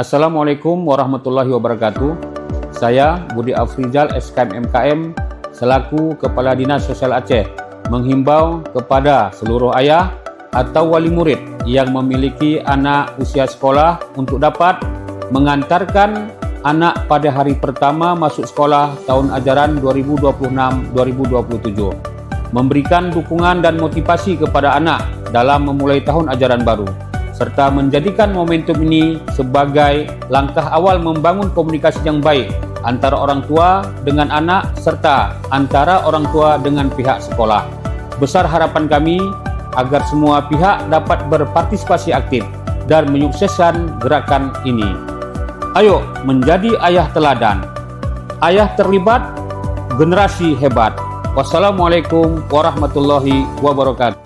Assalamualaikum warahmatullahi wabarakatuh. Saya Budi Afrizal, S.KM M.KM selaku Kepala Dinas Sosial Aceh menghimbau kepada seluruh ayah atau wali murid yang memiliki anak usia sekolah untuk dapat mengantarkan anak pada hari pertama masuk sekolah tahun ajaran 2026-2027, memberikan dukungan dan motivasi kepada anak dalam memulai tahun ajaran baru, serta menjadikan momentum ini sebagai langkah awal membangun komunikasi yang baik antara orang tua dengan anak serta antara orang tua dengan pihak sekolah. Besar harapan kami agar semua pihak dapat berpartisipasi aktif dan menyukseskan gerakan ini. Ayo menjadi ayah teladan. Ayah terlibat, generasi hebat. Wassalamualaikum warahmatullahi wabarakatuh.